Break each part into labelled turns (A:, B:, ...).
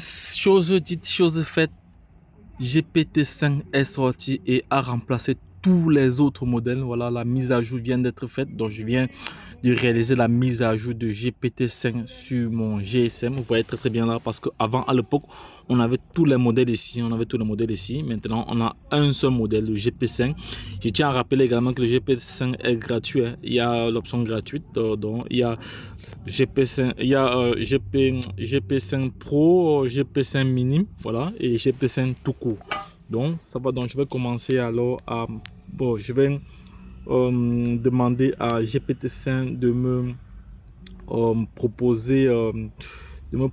A: Chose dite, chose faite, GPT-5 est sorti et a remplacé tous les autres modèles. Voilà, la mise à jour vient d'être faite. Donc, je viens de réaliser la mise à jour de GPT-5 sur mon GSM. Vous voyez très bien là parce qu'avant, à l'époque, on avait tous les modèles ici. On avait tous les modèles ici. Maintenant, on a un seul modèle, le GP5. Je tiens à rappeler également que le GP5 est gratuit. Il y a l'option gratuite. Donc, il y a GP5, il y a GP5 Pro, GP5 Mini, voilà, et GP5 tout court. Donc, ça va. Donc, je vais commencer alors à. Bon, je vais demander à GPT-5 de me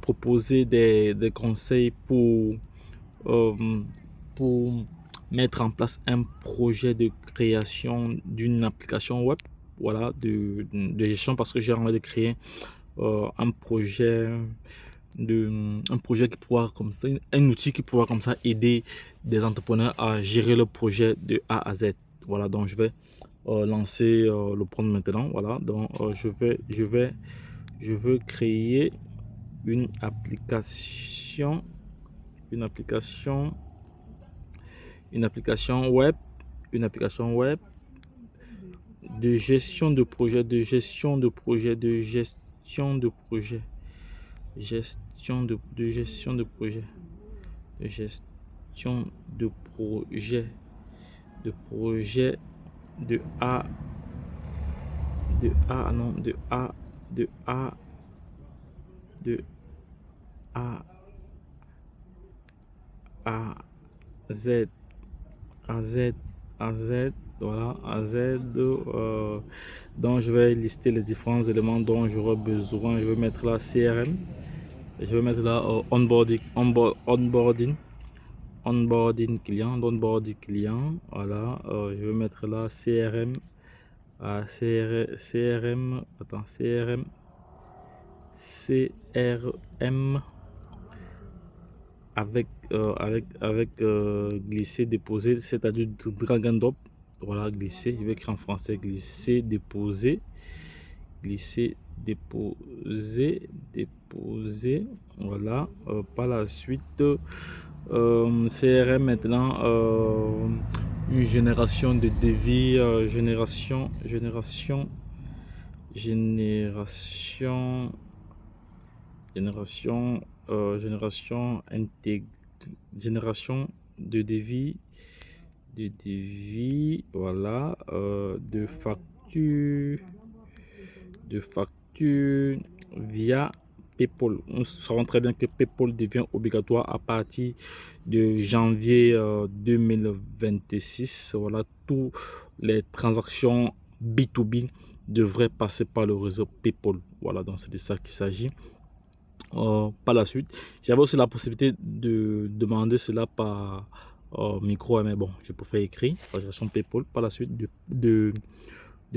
A: proposer des conseils pour mettre en place un projet de création d'une application web, voilà, de gestion, parce que j'ai envie de créer un projet qui pourra comme ça, un outil qui pourra comme ça aider des entrepreneurs à gérer le projet de A à Z. Voilà, donc je vais lancer le prompt maintenant. Voilà, donc je veux créer une application web, de gestion de projet, gestion de projet, gestion de projet, gestion de projet, de A, de A, non, de A, de A, de A à Z, à Z, à Z, voilà, à Z. Donc je vais lister les différents éléments dont j'aurai besoin. Je vais mettre là CRM, je vais mettre là onboarding client, voilà. Je vais mettre là CRM, CRM avec glisser déposer, c'est-à-dire drag and drop. Voilà, glisser, je vais écrire en français, glisser déposer, voilà. Par la suite, CRM maintenant, une génération de devis, génération de devis, voilà, de facture via PayPal. Nous savons très bien que PayPal devient obligatoire à partir de janvier 2026. Voilà, toutes les transactions B2B devraient passer par le réseau PayPal. Voilà, donc c'est de ça qu'il s'agit. Par la suite, j'avais aussi la possibilité de demander cela par micro, mais bon, je préfère écrire par PayPal. Par la suite de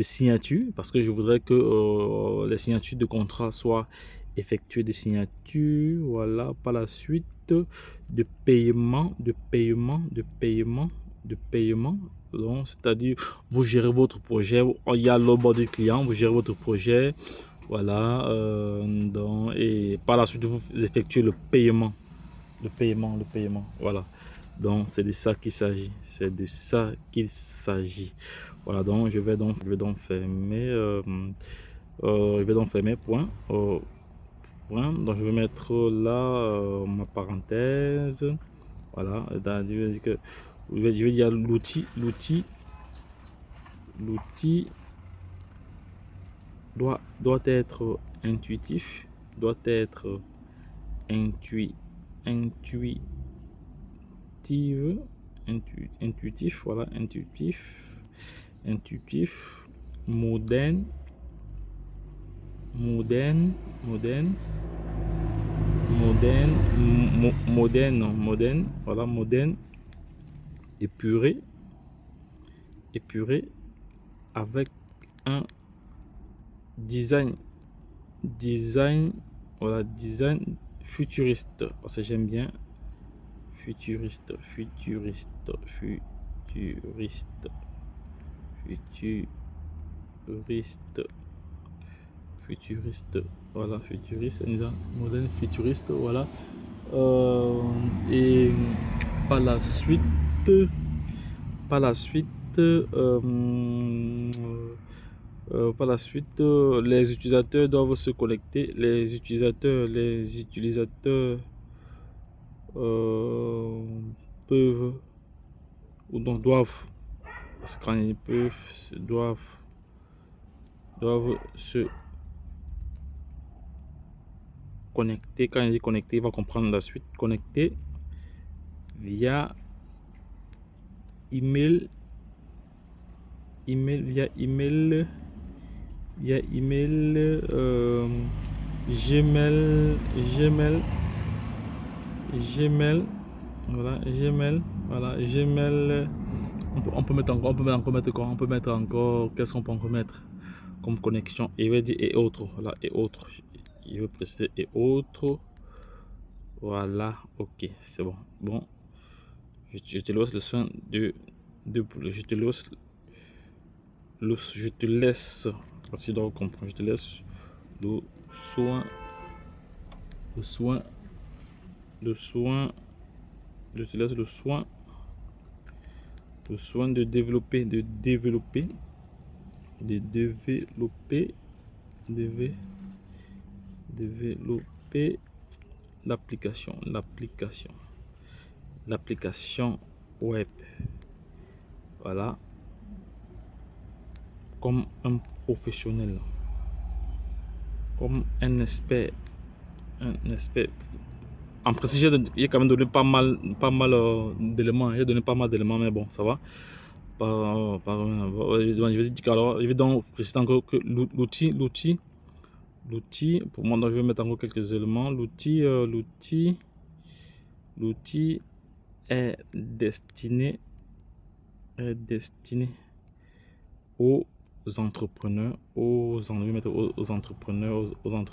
A: signature, parce que je voudrais que les signatures de contrat soient effectuées de signature. Voilà, par la suite de paiement, donc c'est-à-dire vous gérez votre projet, il y a l'onboarding client, vous gérez votre projet, voilà, donc, et par la suite vous effectuez le paiement, voilà. Donc c'est de ça qu'il s'agit, voilà. Donc je vais donc fermer, point, donc je vais mettre là ma parenthèse, voilà. Je vais dire l'outil doit être intuitif, voilà, intuitif, moderne, voilà, moderne, épuré, avec un design, voilà, design futuriste, parce que j'aime bien futuriste, voilà, futuriste, moderne, futuriste, voilà. Et par la suite, par la suite, les utilisateurs doivent se connecter. Les utilisateurs peuvent ou donc doivent, parce que quand ils peuvent, doivent se connecter. Quand il est connecté, il va comprendre la suite. Connecter via email, Gmail, voilà, Gmail. On peut mettre encore, qu'est-ce qu'on peut encore mettre comme connexion? Il va dire et autres, voilà, et autres. Il veut préciser et autres. Voilà, ok, c'est bon. Bon, je te laisse le soin je te laisse, parce que tu dois comprendre, je te laisse le soin, je te laisse le soin de développer l'application web, voilà, comme un professionnel, comme un expert. En précis, il a quand même donné pas mal d'éléments. Il a donné pas mal d'éléments, mais bon, ça va. Je vais donc préciser encore que l'outil, pour moi, donc, je vais mettre encore quelques éléments. L'outil est destiné aux entrepreneurs, solopreneurs, voilà,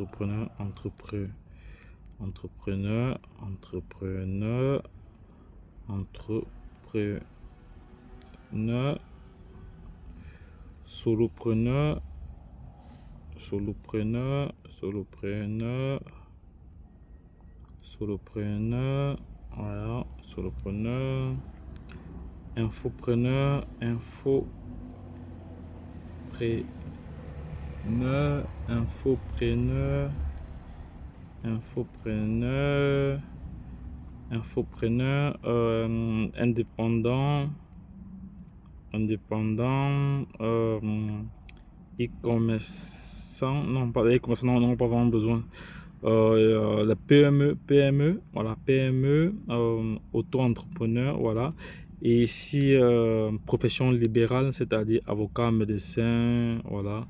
A: solopreneurs, infopreneurs, indépendants, e-commerçant, non pas e-commerçant, non, pas vraiment besoin. La PME, voilà, auto-entrepreneur, voilà. Et ici, profession libérale, c'est-à-dire avocat, médecin, voilà.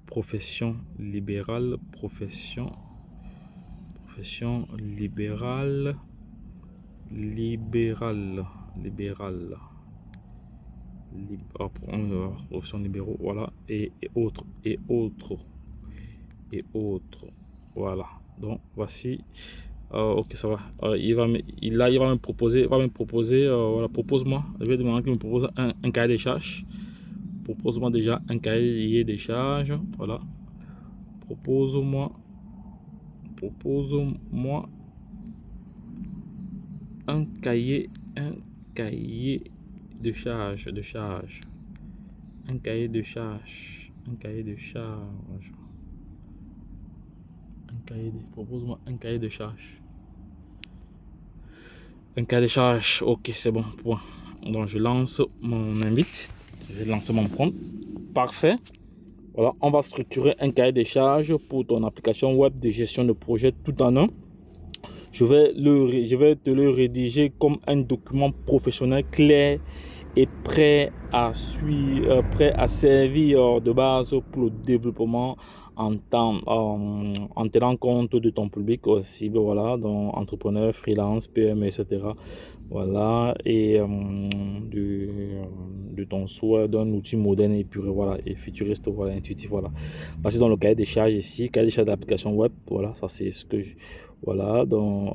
A: Profession libérale, profession libérale, profession libéraux, voilà, et autres, voilà. Donc voici, ok, ça va. Il va me proposer, voilà, propose-moi. Je vais demander qu'il me propose un cahier des charges. Propose-moi déjà un cahier des charges, voilà. Propose-moi un cahier de charge, propose-moi un cahier de charge. Ok, c'est bon, point. Donc je lance mon invite, je vais lancer mon compte, parfait. Voilà, on va structurer un cahier de charges pour ton application web de gestion de projet tout en un. Je vais te le rédiger comme un document professionnel clair et prêt à servir de base pour le développement en tenant compte de ton public aussi, voilà, donc entrepreneur, freelance, PME, etc. Voilà, et de ton souhait d'un outil moderne et pur, voilà, et futuriste, voilà, intuitif, voilà. Parce que dans le cahier des charges ici, cahier des charges d'application web, voilà, ça c'est ce que voilà, donc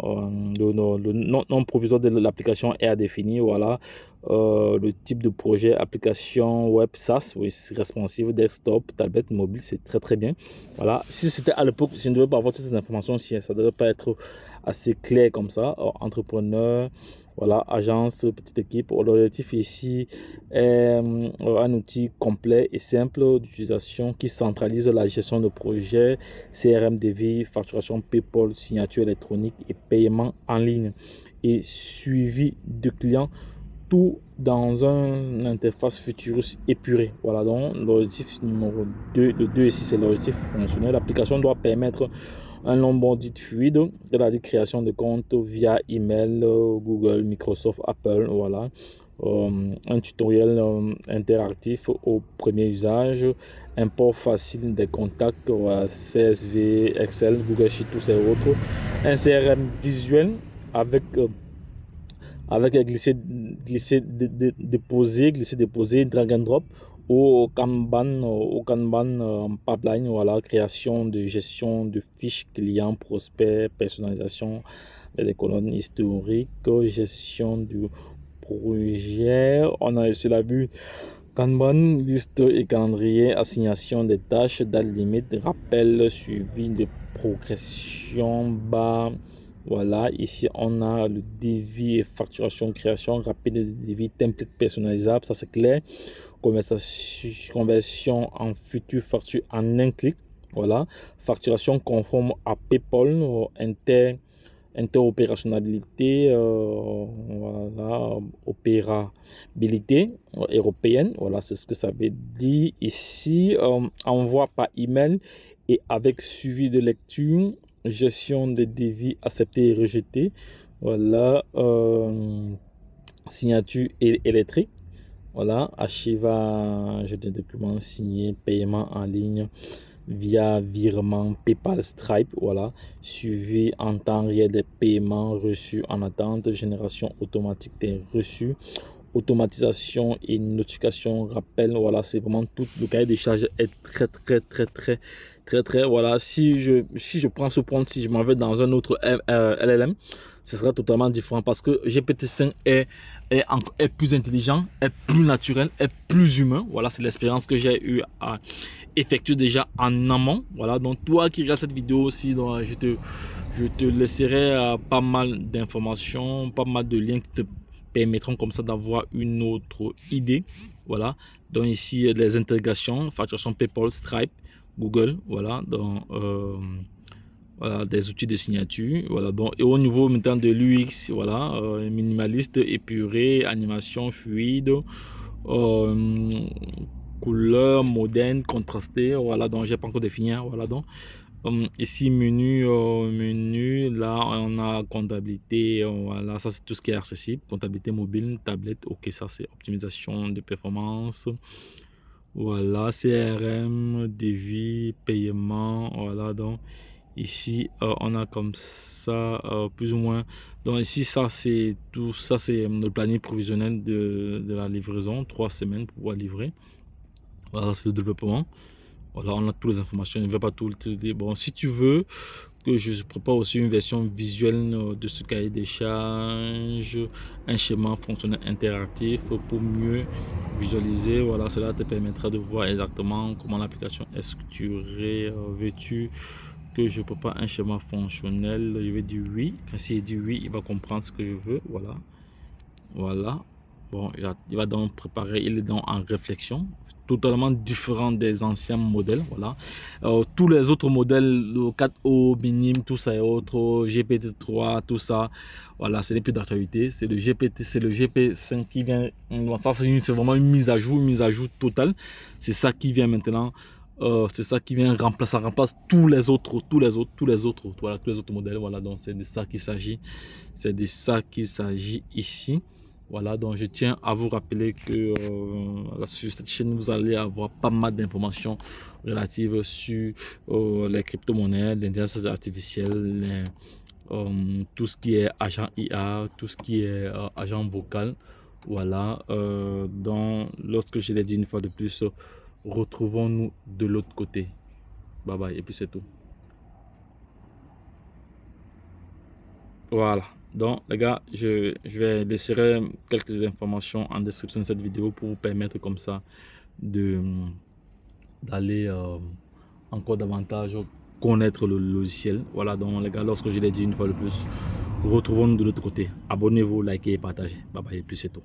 A: le nom provisoire de l'application est à définir, voilà. Le type de projet, application web SaaS, oui, responsive, desktop, tablette, mobile, c'est très très bien. Voilà, si c'était à l'époque, je ne devais pas avoir toutes ces informations, si ça ne devait pas être assez clair comme ça. Entrepreneur, voilà, agence, petite équipe. L'objectif ici est un outil complet et simple d'utilisation qui centralise la gestion de projet, CRM, devis, facturation, PayPal, signature électronique et paiement en ligne et suivi de clients, tout dans une interface futuriste épurée. Voilà donc l'objectif numéro 2. Le 2 ici, c'est l'objectif fonctionnel. L'application doit permettre un onboarding fluide, c'est-à-dire création de comptes via email, Google, Microsoft, Apple. Voilà. Un tutoriel interactif au premier usage, import facile des contacts, CSV, Excel, Google Sheet, tous ces autres. Un CRM visuel avec glisser, déposer, drag and drop au Kanban pipeline, voilà, création de gestion de fiches clients, prospects, personnalisation des colonnes historiques, gestion du projet. On a sur la vue Kanban, liste et calendrier, assignation des tâches, date limite, rappel, suivi de progression, bas. Voilà, ici on a le devis et facturation, création rapide de devis, template personnalisable, ça c'est clair. Conversion en future facture en un clic. Voilà, facturation conforme à PayPal, interopérationnalité, voilà, opérabilité européenne, voilà, c'est ce que ça veut dire ici. Envoi par email et avec suivi de lecture, gestion des devis acceptés et rejetés, voilà, signature électrique, voilà, archivage des documents signés, paiement en ligne via virement PayPal, Stripe, voilà, suivi en temps réel des paiements reçus en attente, génération automatique des reçus, automatisation et notification, rappel, voilà, c'est vraiment tout. Le cahier des charges est très, voilà. Si je prends ce prompt, si je m'en vais dans un autre LLM, ce sera totalement différent parce que GPT-5 est plus intelligent, est plus naturel, est plus humain. Voilà, c'est l'expérience que j'ai eu à effectuer déjà en amont. Voilà, donc toi qui regardes cette vidéo aussi, donc je te laisserai pas mal d'informations, pas mal de liens qui te permettront comme ça d'avoir une autre idée. Voilà, donc ici les intégrations, facturation PayPal, Stripe, Google, voilà, donc voilà, des outils de signature, voilà. Donc et au niveau maintenant de l'UX, voilà, minimaliste, épuré, animation fluide, couleur moderne, contrastée, voilà. Donc j'ai pas encore défini, voilà. Donc ici menu, là on a comptabilité, voilà, ça c'est tout ce qui est accessible, comptabilité mobile, tablette, ok, ça c'est optimisation de performance, voilà, CRM, devis, paiement, voilà. Donc ici on a comme ça plus ou moins, donc ici ça c'est tout, ça c'est le planning provisionnel de la livraison, 3 semaines pour pouvoir livrer, voilà, c'est le développement. Voilà, on a toutes les informations, je ne vais pas tout te dire. Bon, si tu veux que je prépare aussi une version visuelle de ce cahier des charges, un schéma fonctionnel interactif pour mieux visualiser, voilà, cela te permettra de voir exactement comment l'application est structurée. Veux-tu que je prépare un schéma fonctionnel? Je vais dire oui. Quand il dit oui, il va comprendre ce que je veux. Voilà. Voilà. Bon, il va donc préparer, il est donc en réflexion, totalement différent des anciens modèles. Voilà. Tous les autres modèles, le 4O, Minim, tout ça et autres, GPT-3, tout ça, voilà, ce n'est plus d'actualité. C'est le GPT, c'est le GP5 qui vient. Ça, c'est vraiment une mise à jour totale. C'est ça qui vient maintenant. C'est ça qui vient remplacer, ça remplace tous les autres, voilà, tous les autres modèles. Voilà, donc c'est de ça qu'il s'agit. C'est de ça qu'il s'agit ici. Voilà, donc je tiens à vous rappeler que sur cette chaîne, vous allez avoir pas mal d'informations relatives sur les crypto-monnaies, l'intelligence artificielle, tout ce qui est agent IA, tout ce qui est agent vocal. Voilà, donc lorsque je l'ai dit une fois de plus, retrouvons-nous de l'autre côté. Bye bye, et puis c'est tout. Voilà, donc les gars, je vais laisser quelques informations en description de cette vidéo pour vous permettre comme ça d'aller encore davantage connaître le logiciel. Voilà, donc les gars, lorsque je l'ai dit une fois de plus, retrouvons-nous de l'autre côté. Abonnez-vous, likez et partagez. Bye bye, et puis c'est tout.